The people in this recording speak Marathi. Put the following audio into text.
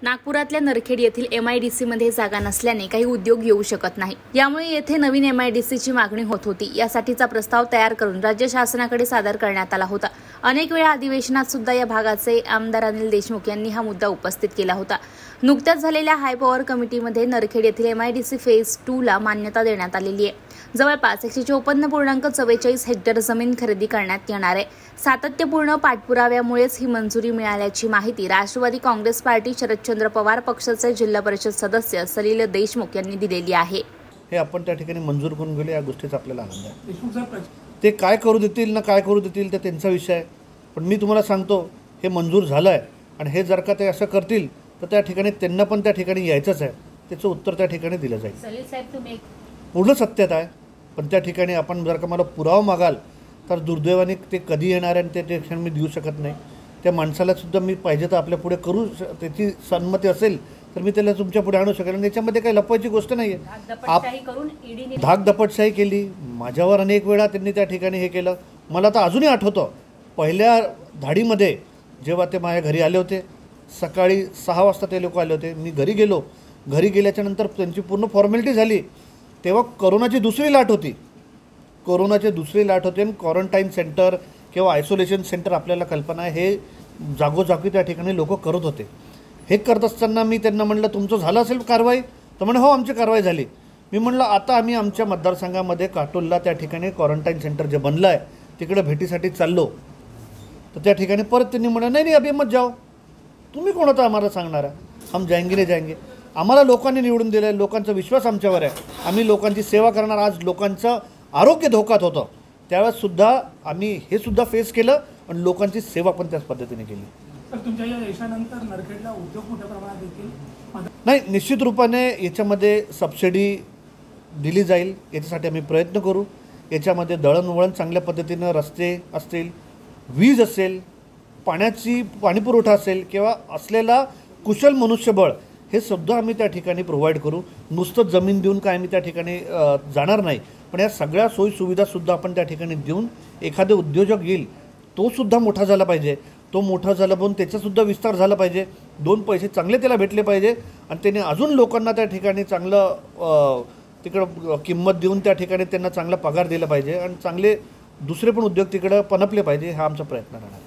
नागपुरातल्या नरखेड येथील MIDC मध्ये जागा नसल्याने काही उद्योग येऊ शकत नाही। यामुळे येथे नवीन MIDC ची मागणी होत होती। यासाठीचा प्रस्ताव तयार करून राज्य शासनाकडे सादर करण्यात आला होता। अनेक वेळा अधिवेशनात सुद्धा या भागाचे आमदार अनिल देशमुख यांनी हा मुद्दा उपस्थित केला होता। नुकत्याच झालेल्या हाय पॉवर कमिटीमध्ये नरखेड येथील MIDC फेज 2 ला मान्यता देण्यात आलेली आहे। जवळपास 154.44 हेक्टर जमीन खरेदी करण्यात येणार आहे। सातत्यपूर्ण पाठपुराव्यामुळेच ही मंजुरी मिळाल्याची माहिती राष्ट्रवादी काँग्रेस पार्टी शरदचंद्र पवार पक्षाचे जिल्हा परिषद सदस्य सलील देशमुख यांनी दिलेली आहे। हे आपण त्या ठिकाणी मंजूर करून गेले, या गोष्टीचा आपल्याला आनंद आहे। ते काय करू देतील ना काय करू देतील ते त्यांचा विषय आहे, पण मी तुम्हाला सांगतो हे मंजूर झालं आहे आणि हे जर का ते असं करतील तर त्या ठिकाणी त्यांना पण त्या ठिकाणी यायचंच आहे। त्याचं उत्तर त्या ठिकाणी दिलं जाईल। सलील साहेब, तुम्ही पूर्ण सत्यता आहे, पण त्या ठिकाणी आपण जर का मला पुरावा मागाल तर दुर्दैवाने ते कधी येणार आहे आणि ते क्षण मी देऊ शकत नाही। त्या माणसाला सुद्धा मी पाहिजे तर आपल्या पुढे करू, त्याची संमती असेल तर मी त्याला तुमच्या पुढे आणू शकेल। आणि याच्यामध्ये काही लपवायची गोष्ट नाही आहे। धाकदपटशाही केली माझ्यावर अनेक वेळा त्यांनी त्या ठिकाणी हे केलं। मला तर अजूनही आठवतं पहिल्या धाडीमध्ये जेव्हा ते माझ्या घरी आले होते, सकाळी 6 वाजता ते लोक आले होते। मी घरी गेलो, घरी गेल्याच्यानंतर त्यांची पूर्ण फॉर्मॅलिटी झाली। तेव्हा कोरोनाची दुसरी लाट होती, आणि क्वारंटाईन सेंटर किंवा आयसोलेशन सेंटर आपल्याला कल्पना आहे, हे जागोजागी त्या ठिकाणी लोक करत होते। हे करत असताना मी त्यांना म्हणलं तुमचं झालं असेल कारवाई, तर म्हणे हो आमची कारवाई झाली। मी म्हणलं आता आम्ही आमच्या मतदारसंघामध्ये काटोलला त्या ठिकाणी क्वारंटाईन सेंटर जे बनलं आहे तिकडे भेटीसाठी चाललो, तर त्या ठिकाणी परत त्यांनी म्हणलं नाही अभी मत जाओ, तुम्ही कोण होता आम्हाला सांगणार आहे, हम जाएंगे नाही जाएंगे। आम्हाला लोकांनी निवडून दिलं आहे, लोकांचा विश्वास आमच्यावर आहे, आम्ही लोकांची सेवा करणार। आज लोकांचं आरोग्य धोक्यात होतं त्यावेळेस सुद्धा आम्ही हे सुद्धा फेस केलं आणि लोकांची सेवा पण त्याच पद्धतीने केली। तुमच्या या यशानंतर नरखेडला उद्योग मोठ्या प्रमाणात येतील? नाही, निश्चित रूपाने याच्यामध्ये सबसिडी दिली जाईल, याच्यासाठी आम्ही प्रयत्न करू। याच्यामध्ये दळणवळण चांगल्या पद्धतीनं, रस्ते असतील, वीज असेल, पाणीपुरवठा असेल किंवा असलेला कुशल मनुष्यबळ हे सुद्धा आम्ही त्या ठिकाणी प्रोव्हाइड करू। नुसतं जमीन देऊन काय आम्ही त्या ठिकाणी जाणार नाही, पण या सगळ्या सोयीसुविधासुद्धा आपण त्या ठिकाणी देऊन एखादे उद्योजक येईल तो सुद्धा मोठा झाला पाहिजे, तो मोठा झाला पण त्याचासुद्धा विस्तार झाला पाहिजे, 2 पैसे चांगले त्याला भेटले पाहिजे आणि त्याने अजून लोकांना त्या ठिकाणी चांगलं तिकडं किंमत देऊन त्या ठिकाणी त्यांना चांगला पगार दिला पाहिजे आणि चांगले दुसरे पण उद्योग तिकडं पनपले पाहिजे। हा आमचा प्रयत्न राहणार।